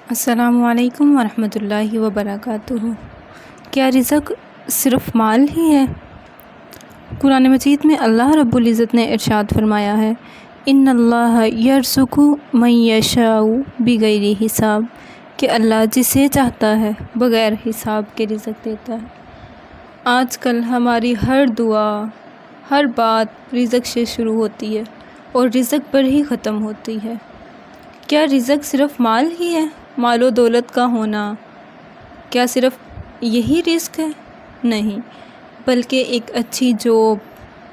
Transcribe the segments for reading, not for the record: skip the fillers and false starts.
السلام علیکم ورحمۃ اللہ وبرکاتہ۔ کیا رزق صرف مال ہی ہے؟ قرآن مجید میں اللہ رب العزت نے ارشاد فرمایا ہے، ان اللہ یرزق من یشاء بغیر حساب، کہ اللہ جسے چاہتا ہے بغیر حساب کے رزق دیتا ہے۔ آج کل ہماری ہر دعا، ہر بات رزق سے شروع ہوتی ہے اور رزق پر ہی ختم ہوتی ہے۔ کیا رزق صرف مال ہی ہے؟ مال و دولت کا ہونا کیا صرف یہی رزق ہے؟ نہیں، بلکہ ایک اچھی جاب،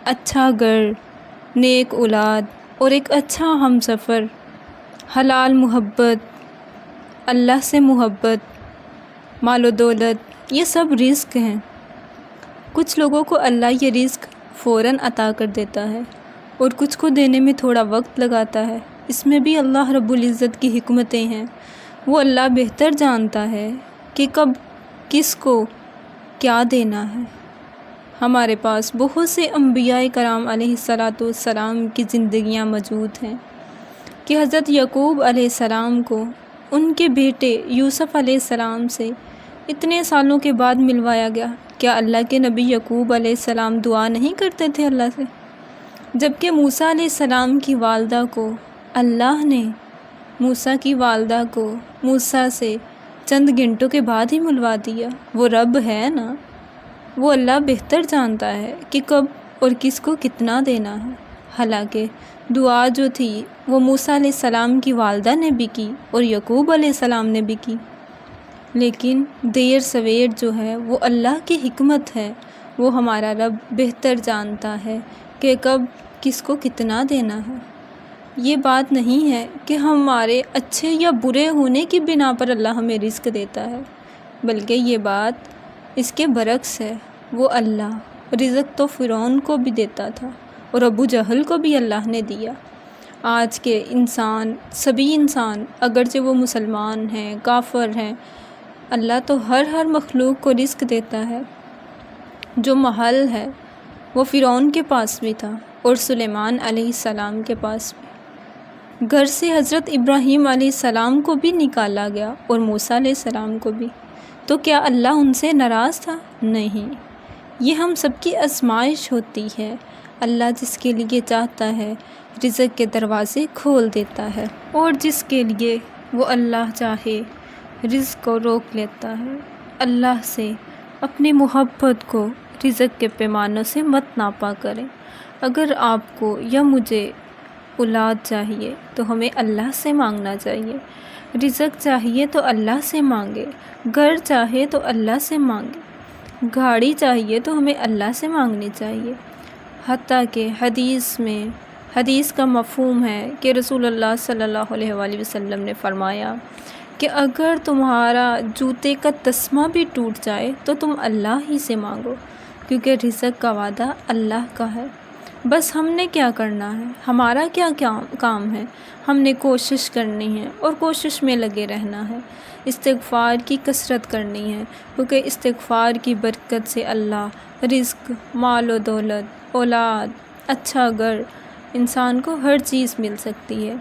اچھا گھر، نیک اولاد اور ایک اچھا ہم سفر، حلال محبت، اللہ سے محبت، مال و دولت، یہ سب رزق ہیں۔ کچھ لوگوں کو اللہ یہ رزق فوراً عطا کر دیتا ہے اور کچھ کو دینے میں تھوڑا وقت لگاتا ہے۔ اس میں بھی اللہ رب العزت کی حکمتیں ہیں۔ وہ اللہ بہتر جانتا ہے کہ کب کس کو کیا دینا ہے۔ ہمارے پاس بہت سے انبیاء کرام علیہ السلام کی زندگیاں موجود ہیں کہ حضرت یعقوب علیہ السلام کو ان کے بیٹے یوسف علیہ السلام سے اتنے سالوں کے بعد ملوایا گیا۔ کیا اللہ کے نبی یعقوب علیہ السلام دعا نہیں کرتے تھے اللہ سے؟ جبکہ موسیٰ علیہ السلام کی والدہ کو اللہ نے موسیٰ سے چند گھنٹوں کے بعد ہی ملوا دیا۔ وہ رب ہے نا، وہ اللہ بہتر جانتا ہے کہ کب اور کس کو کتنا دینا ہے۔ حالانکہ دعا جو تھی وہ موسیٰ علیہ السلام کی والدہ نے بھی کی اور یعقوب علیہ السلام نے بھی کی، لیکن دیر سویر جو ہے وہ اللہ کی حکمت ہے۔ وہ ہمارا رب بہتر جانتا ہے کہ کب کس کو کتنا دینا ہے۔ یہ بات نہیں ہے کہ ہمارے اچھے یا برے ہونے کی بنا پر اللہ ہمیں رزق دیتا ہے، بلکہ یہ بات اس کے برعکس ہے۔ وہ اللہ رزق تو فرعون کو بھی دیتا تھا اور ابو جہل کو بھی اللہ نے دیا۔ آج کے انسان، سبھی انسان، اگرچہ وہ مسلمان ہیں، کافر ہیں، اللہ تو ہر مخلوق کو رزق دیتا ہے۔ جو محل ہے وہ فرعون کے پاس بھی تھا اور سلیمان علیہ السلام کے پاس بھی۔ گھر سے حضرت ابراہیم علیہ السلام کو بھی نکالا گیا اور موسیٰ علیہ السلام کو بھی۔ تو کیا اللہ ان سے ناراض تھا؟ نہیں، یہ ہم سب کی آزمائش ہوتی ہے۔ اللہ جس کے لیے چاہتا ہے رزق کے دروازے کھول دیتا ہے، اور جس کے لیے وہ اللہ چاہے رزق کو روک لیتا ہے۔ اللہ سے اپنی محبت کو رزق کے پیمانوں سے مت ناپا کریں۔ اگر آپ کو یا مجھے اولاد چاہیے تو ہمیں اللہ سے مانگنا چاہیے، رزق چاہیے تو اللہ سے مانگے، گھر چاہے تو اللہ سے مانگے، گاڑی چاہیے تو ہمیں اللہ سے مانگنی چاہیے۔ حتیٰ کہ حدیث کا مفہوم ہے کہ رسول اللہ صلی اللہ علیہ وآلہ وسلم نے فرمایا کہ اگر تمہارا جوتے کا تسمہ بھی ٹوٹ جائے تو تم اللہ ہی سے مانگو، کیونکہ رزق کا وعدہ اللہ کا ہے۔ بس ہم نے کیا کرنا ہے، ہمارا کیا کام ہے؟ ہم نے کوشش کرنی ہے اور کوشش میں لگے رہنا ہے، استغفار کی کثرت کرنی ہے، کیونکہ استغفار کی برکت سے اللہ رزق، مال و دولت، اولاد، اچھا گھر، انسان کو ہر چیز مل سکتی ہے۔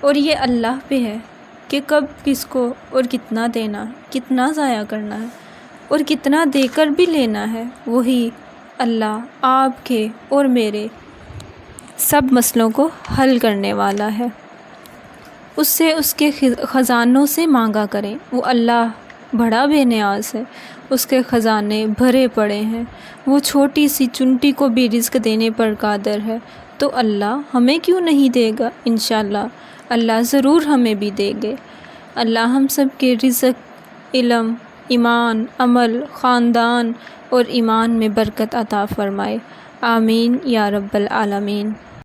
اور یہ اللہ پہ ہے کہ کب کس کو اور کتنا دینا ہے، کتنا ضائع کرنا ہے اور کتنا دے کر بھی لینا ہے۔ وہی اللہ آپ کے اور میرے سب مسئلوں کو حل کرنے والا ہے۔ اس سے اس کے خزانوں سے مانگا کریں، وہ اللہ بڑا بے نیاز ہے، اس کے خزانے بھرے پڑے ہیں۔ وہ چھوٹی سی چنٹی کو بھی رزق دینے پر قادر ہے، تو اللہ ہمیں کیوں نہیں دے گا؟ انشاءاللہ اللہ ضرور ہمیں بھی دے گے۔ اللہ ہم سب کے رزق، علم، ایمان، عمل، خاندان اور ایمان میں برکت عطا فرمائے۔ آمین یا رب العالمین۔